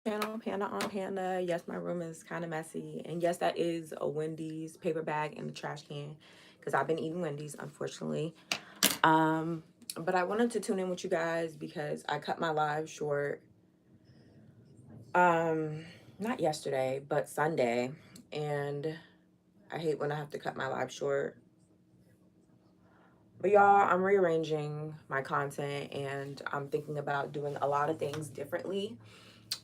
Channel, Panda on Panda. Yes, my room is kind of messy. And yes, that is a Wendy's paper bag in the trash can because I've been eating Wendy's, unfortunately. Um, but I wanted to tune in with you guys because I cut my live short. Um, Not yesterday, but Sunday. And I hate when I have to cut my live short. But y'all, I'm rearranging my content and I'm thinking about doing a lot of things differently.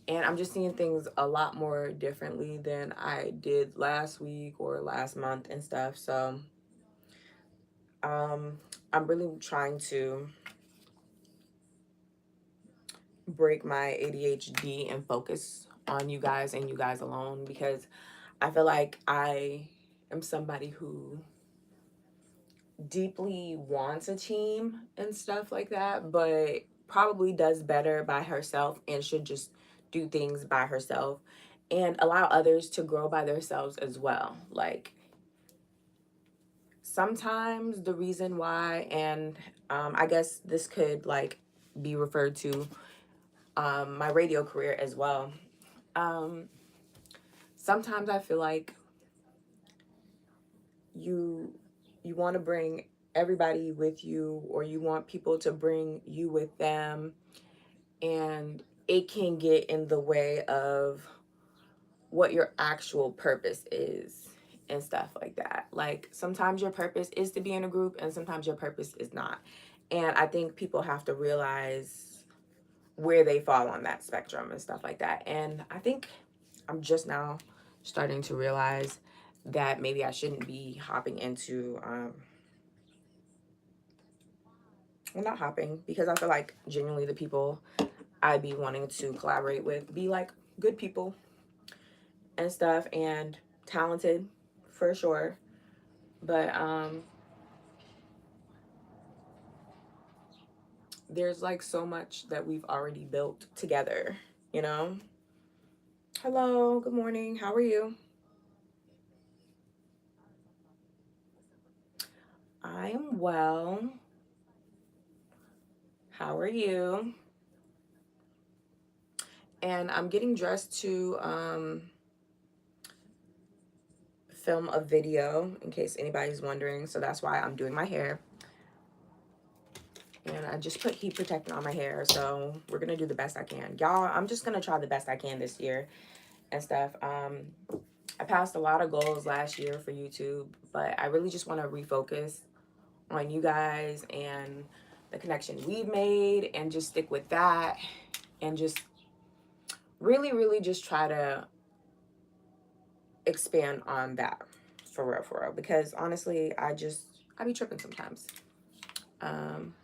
And I'm just seeing things a lot more differently than I did last week or last month and stuff. So um, I'm really trying to break my ADHD and focus on you guys and you guys alone because I feel like I am somebody who deeply wants a team and stuff like that, but probably does better by herself and should just do things by herself and allow others to grow by themselves as well. Like sometimes the reason why, and I guess this could like be referred to my radio career as well. Um, Sometimes I feel like you you want to bring everybody with you or you want people to bring you with them, and it can get in the way of what your actual purpose is and stuff like that. Like sometimes your purpose is to be in a group and sometimes your purpose is not. And I think people have to realize where they fall on that spectrum and stuff like that. And I think I'm just now starting to realize that maybe I shouldn't be hopping into well, not hopping, because I feel like genuinely the people I'd be wanting to collaborate with be like good people and stuff and talented for sure. But there's like so much that we've already built together, you know? Hello, good morning. How are you? I am well. How are you? And I'm getting dressed to film a video in case anybody's wondering. So that's why I'm doing my hair. And I just put heat protectant on my hair. So we're going to do the best I can. Y'all, I'm just going to try the best I can this year and stuff. I passed a lot of goals last year for YouTube, but I really just want to refocus on you guys and the connection we've made and just stick with that and just really just try to expand on that for real, because honestly I be tripping sometimes. um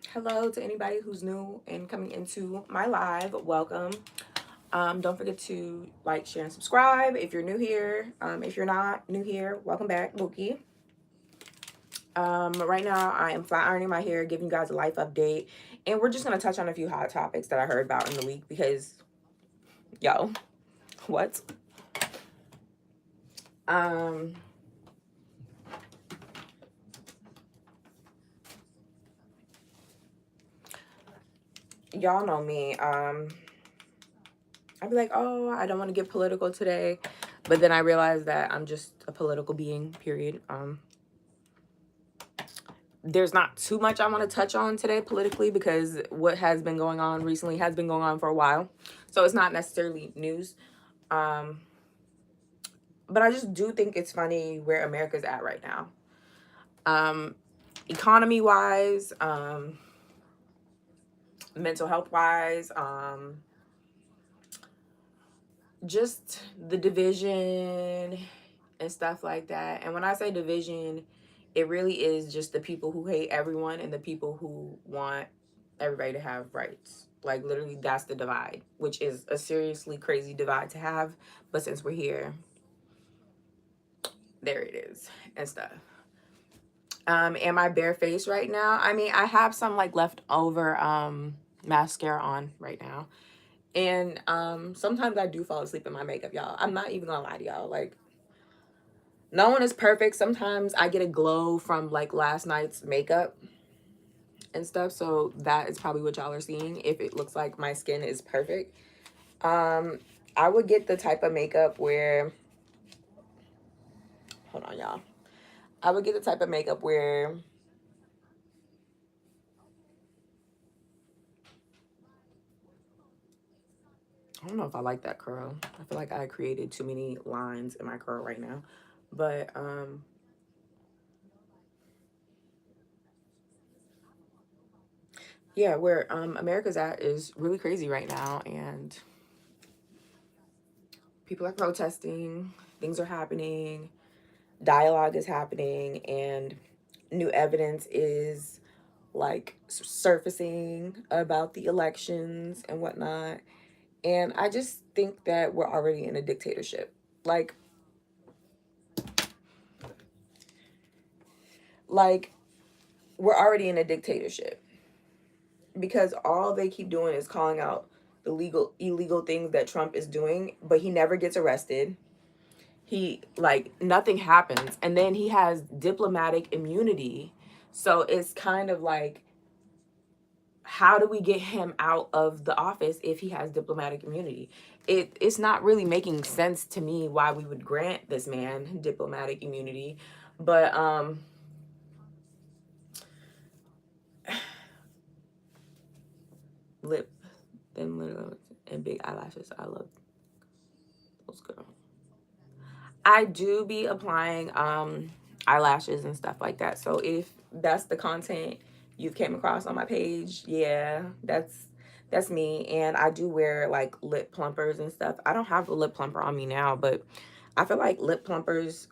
Hello to anybody who's new and coming into my live. Welcome. Don't forget to like, share, and subscribe if you're new here. If you're not new here, welcome back, Mookie. Right now I am flat ironing my hair, giving you guys a life update, and we're just gonna touch on a few hot topics that I heard about in the week because, yo, what? Um, y'all know me. I'd be like, oh, I don't want to get political today, but then I realize that I'm just a political being. Period. There's not too much I want to touch on today politically because what has been going on recently has been going on for a while, so it's not necessarily news. Um, but I just do think it's funny where America's at right now. Economy wise, mental health wise, just the division and stuff like that. And when I say division, it really is just the people who hate everyone and the people who want everybody to have rights. Like literally that's the divide, which is a seriously crazy divide to have. But since we're here, there it is and stuff. Am I barefaced right now? I mean, I have some like leftover mascara on right now. And sometimes I do fall asleep in my makeup, y'all. I'm not even gonna lie to y'all. Like, no one is perfect. Sometimes I get a glow from like last night's makeup. and stuff. So that is probably what y'all are seeing if it looks like my skin is perfect. I would get the type of makeup where, hold on y'all, I would get the type of makeup where I don't know if I like that curl. I feel like I created too many lines in my curl right now. But yeah, where America's at is really crazy right now, and people are protesting, things are happening, dialogue is happening, and new evidence is like surfacing about the elections and whatnot. And I just think that we're already in a dictatorship. Like like we're already in a dictatorship because all they keep doing is calling out the illegal things that Trump is doing, but he never gets arrested. He like nothing happens, and then he has diplomatic immunity. So it's kind of like, how do we get him out of the office if he has diplomatic immunity? It's not really making sense to me why we would grant this man diplomatic immunity. But lip, thin lips, and big eyelashes. I love those girls. I do be applying eyelashes and stuff like that. So if that's the content you've came across on my page, yeah, that's me. And I do wear like lip plumpers and stuff. I don't have a lip plumper on me now, but I feel like lip plumpers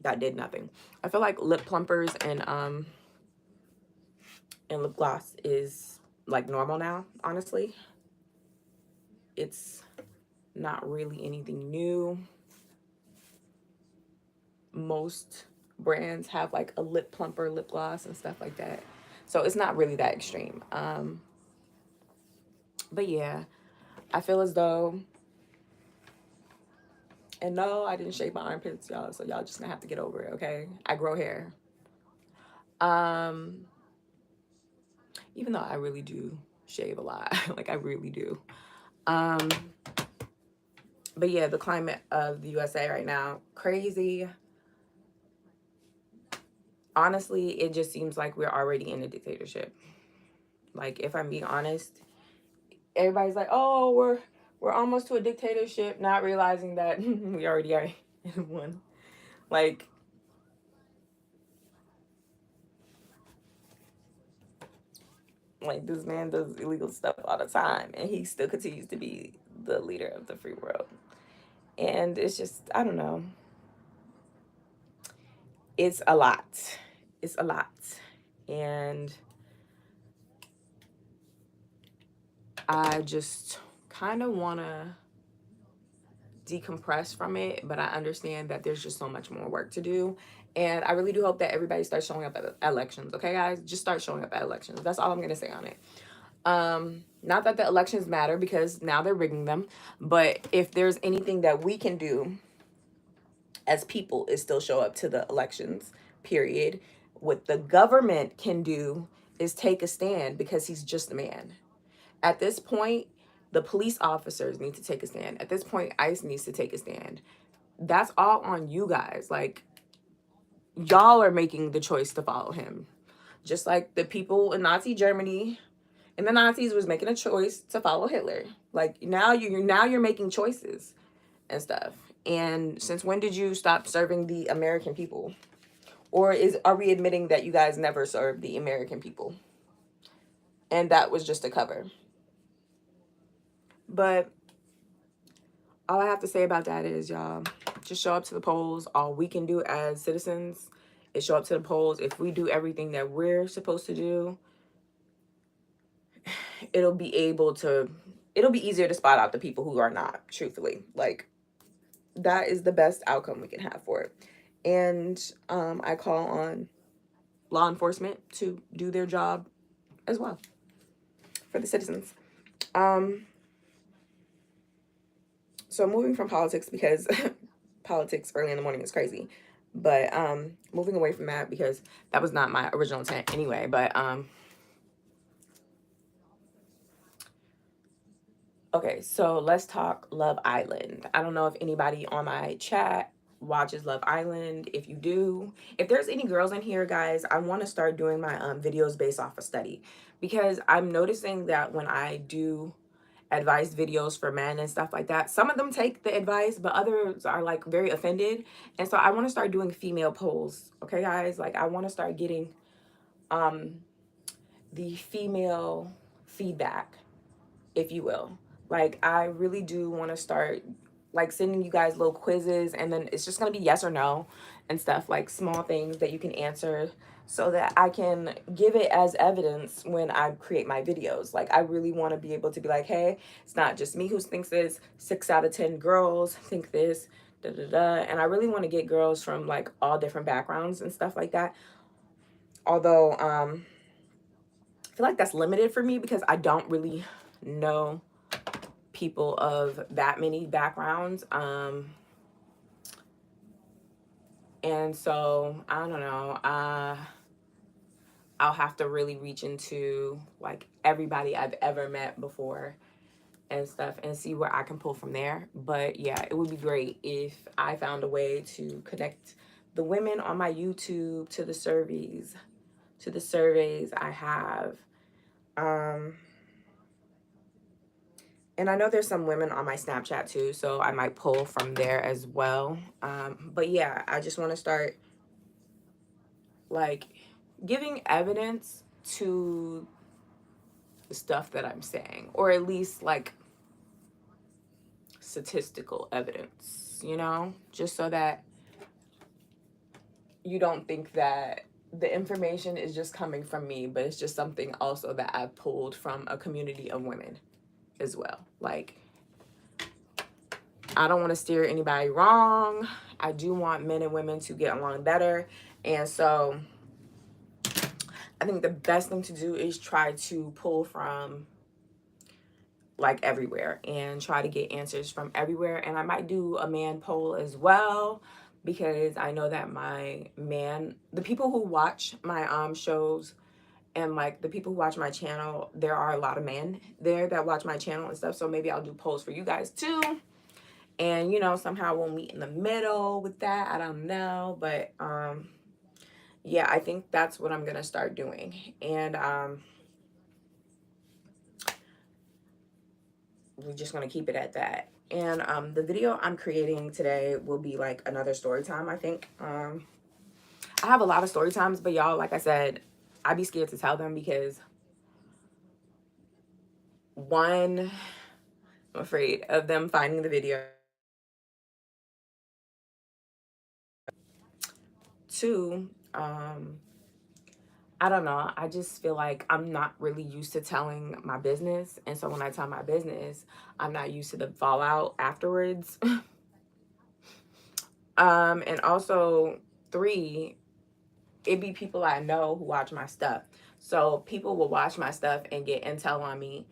that did nothing. I feel like lip plumpers and lip gloss is like normal now, honestly. It's not really anything new. Most brands have like a lip plumper, lip gloss, and stuff like that. So it's not really that extreme. But yeah, I feel as though, and no, I didn't shave my armpits, y'all. So y'all just gonna have to get over it, okay? I grow hair. Um, Even though I really do shave a lot, like I really do. Um, but yeah, the climate of the USA right now, crazy. Honestly, it just seems like we're already in a dictatorship. Like, if I'm being honest, everybody's like, "Oh, we're almost to a dictatorship," not realizing that we already are in one. Like, this man does illegal stuff all the time, and he still continues to be the leader of the free world. And it's just, I don't know. It's a lot. It's a lot, and I just kind of want to decompress from it, but I understand that there's just so much more work to do. And I really do hope that everybody starts showing up at elections. Okay, guys, just start showing up at elections. That's all I'm gonna say on it. Not that the elections matter because now they're rigging them, but if there's anything that we can do as people is still show up to the elections, period. What the government can do is take a stand because he's just a man. At this point, the police officers need to take a stand. At this point, ICE needs to take a stand. That's all on you guys. Like, y'all are making the choice to follow him. Just like the people in Nazi Germany and the Nazis was making a choice to follow Hitler. Like, now you're making choices and stuff. And since when did you stop serving the American people? Or are we admitting that you guys never served the American people? And that was just a cover. But all I have to say about that is, y'all, just show up to the polls. All we can do as citizens is show up to the polls. If we do everything that we're supposed to do, it'll be easier to spot out the people who are not, truthfully. Like, that is the best outcome we can have for it. And I call on law enforcement to do their job as well for the citizens. So moving from politics, because politics early in the morning is crazy. But moving away from that, because that was not my original intent anyway. But okay, so let's talk Love Island. I don't know if anybody on my chat watches Love Island. If you do, if there's any girls in here, guys, I want to start doing my videos based off a study, because I'm noticing that when I do advice videos for men and stuff like that, some of them take the advice, but others are like very offended. And so I want to start doing female polls. Okay, guys, like I want to start getting um the female feedback, if you will. Like I really do want to start like sending you guys little quizzes, and then it's just going to be yes or no and stuff, like small things that you can answer, so that I can give it as evidence when I create my videos. Like I really want to be able to be like, hey, it's not just me who thinks this. 6 out of 10 girls think this. Da, da, da. And I really want to get girls from like all different backgrounds and stuff like that. Although I feel like that's limited for me because I don't really know people of that many backgrounds. And so I don't know. I'll have to really reach into like everybody I've ever met before and stuff and see where I can pull from there. But yeah, it would be great if I found a way to connect the women on my YouTube to the surveys I have. And I know there's some women on my Snapchat too, so I might pull from there as well. But yeah, I just want to start like giving evidence to the stuff that I'm saying, or at least like statistical evidence, just so that you don't think that the information is just coming from me, but it's just something also that I've pulled from a community of women as well. Like, I don't want to steer anybody wrong. I do want men and women to get along better. And so I think the best thing to do is try to pull from like everywhere and try to get answers from everywhere. And I might do a man poll as well, because I know that the people who watch my shows and like the people who watch my channel, there are a lot of men there that watch my channel and stuff. So maybe I'll do polls for you guys too. And somehow we'll meet in the middle with that. I don't know, but yeah, I think that's what I'm gonna start doing. And we're just gonna keep it at that. And the video I'm creating today will be like another story time, I think. I have a lot of story times, but y'all, like I said, I'd be scared to tell them because one, I'm afraid of them finding the video. Two, I don't know. I just feel like I'm not really used to telling my business. And so when I tell my business, I'm not used to the fallout afterwards. And also, three, it be people I know who watch my stuff. So people will watch my stuff and get intel on me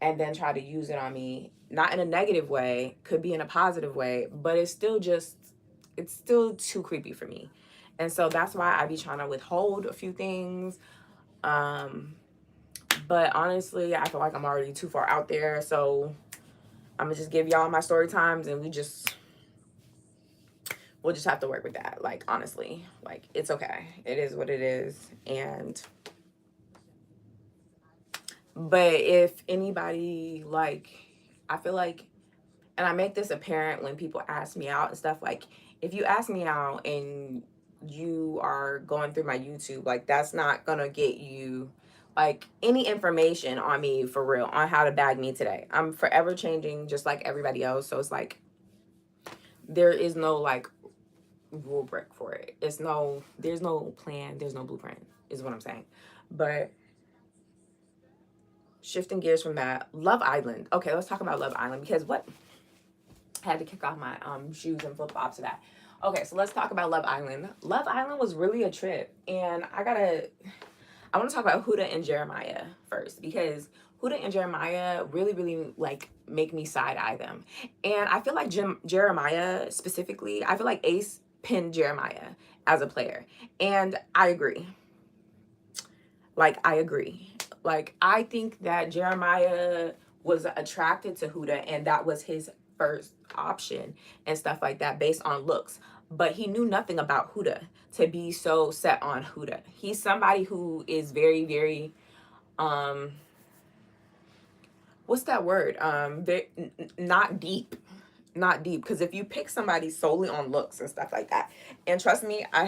and then try to use it on me. Not in a negative way, could be in a positive way, but it's still too creepy for me. And so that's why I be trying to withhold a few things. But honestly, I feel like I'm already too far out there. So I'm gonna just give y'all my story times, and we'll just have to work with that. Like, honestly, like, it's okay. It is what it is. But if anybody, like, I feel like, and I make this apparent when people ask me out and stuff, like, if you ask me out and you are going through my YouTube, like, that's not gonna get you like any information on me for real, on how to bag me today. I'm forever changing just like everybody else. So it's like there is no like rule book for it. There's no plan, there's no blueprint, is what I'm saying. But shifting gears from that, Love Island. Okay, let's talk about Love Island, because what I had to kick off my shoes and flip flops to that. Okay, so let's talk about Love Island. Love Island was really a trip, and I want to talk about Huda and Jeremiah first, because Huda and Jeremiah really like make me side eye them. And I feel like Jeremiah specifically, I feel like Ace pin Jeremiah as a player. And I agree. Like, I agree. Like, I think that Jeremiah was attracted to Huda, and that was his first option and stuff like that based on looks. But he knew nothing about Huda to be so set on Huda. He's somebody who is very, very, what's that word? Not deep. Not deep. Because if you pick somebody solely on looks and stuff like that, and trust me, I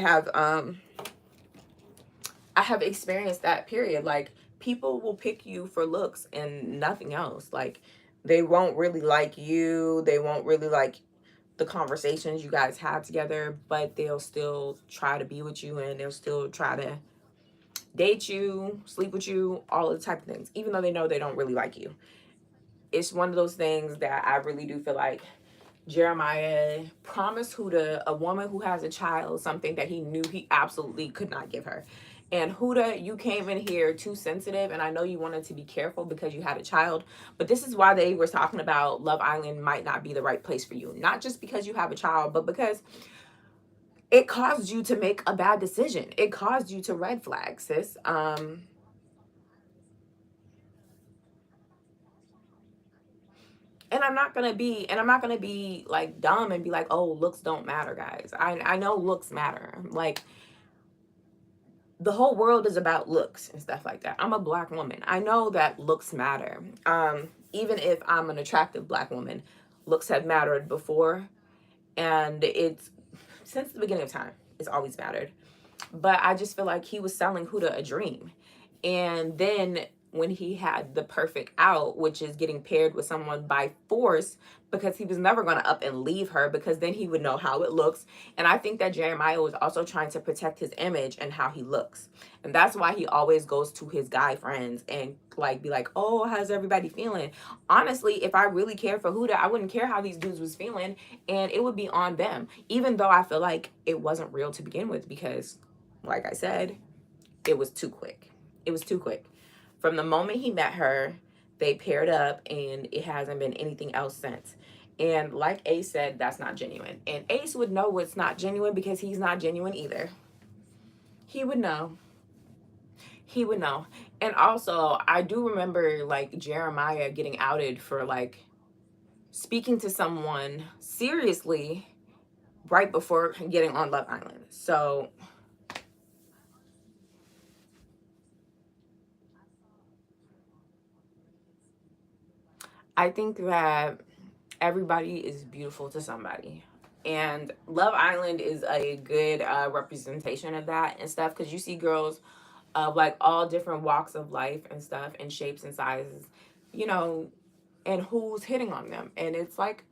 have experienced that period. Like, people will pick you for looks and nothing else. Like, they won't really like you. They won't really like the conversations you guys have together, but they'll still try to be with you, and they'll still try to date you, sleep with you, all of the type of things, even though they know they don't really like you. It's one of those things that I really do feel like Jeremiah promised Huda, a woman who has a child, something that he knew he absolutely could not give her. And Huda, you came in here too sensitive, and I know you wanted to be careful because you had a child, but this is why they were talking about Love Island might not be the right place for you. Not just because you have a child, but because it caused you to make a bad decision. It caused you to red flag, sis. And I'm not gonna be like dumb and be like, oh, looks don't matter, guys. I know looks matter. Like, the whole world is about looks and stuff like that. I'm a black woman. I know that looks matter. Even if I'm an attractive black woman, looks have mattered before, and it's since the beginning of time. It's always mattered. But I just feel like he was selling Huda a dream. And then when he had the perfect out, which is getting paired with someone by force, because he was never going to up and leave her, because then he would know how it looks. And I think that Jeremiah was also trying to protect his image and how he looks. And that's why he always goes to his guy friends and like be like, oh, how's everybody feeling? Honestly, if I really cared for Huda, I wouldn't care how these dudes was feeling, and it would be on them. Even though I feel like it wasn't real to begin with, because like I said, it was too quick. It was too quick. From the moment he met her, they paired up, and it hasn't been anything else since. And like Ace said, that's not genuine. And Ace would know what's not genuine because he's not genuine either. He would know. He would know. And also, I do remember like Jeremiah getting outed for like speaking to someone seriously right before getting on Love Island. So I think that everybody is beautiful to somebody. And Love Island is a good representation of that and stuff, because you see girls of like all different walks of life and stuff, and shapes and sizes, you know, and who's hitting on them. And it's like,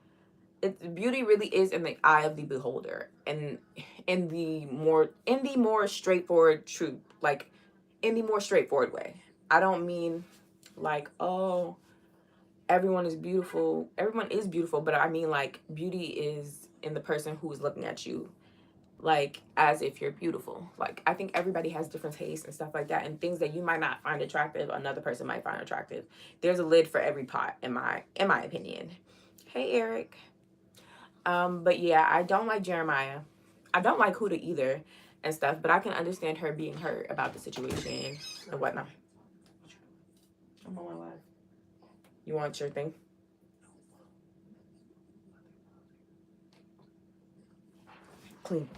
it's beauty really is in the eye of the beholder, and in the more straightforward truth, like in the more straightforward way. I don't mean like, oh, everyone is beautiful. Everyone is beautiful, but I mean like beauty is in the person who is looking at you, like as if you're beautiful. Like, I think everybody has different tastes and stuff like that, and things that you might not find attractive, another person might find attractive. There's a lid for every pot, in my opinion. Hey, Eric. But yeah, I don't like Jeremiah. I don't like Huda either and stuff, but I can understand her being hurt about the situation and whatnot. I'm on my live. You want your thing? Clean.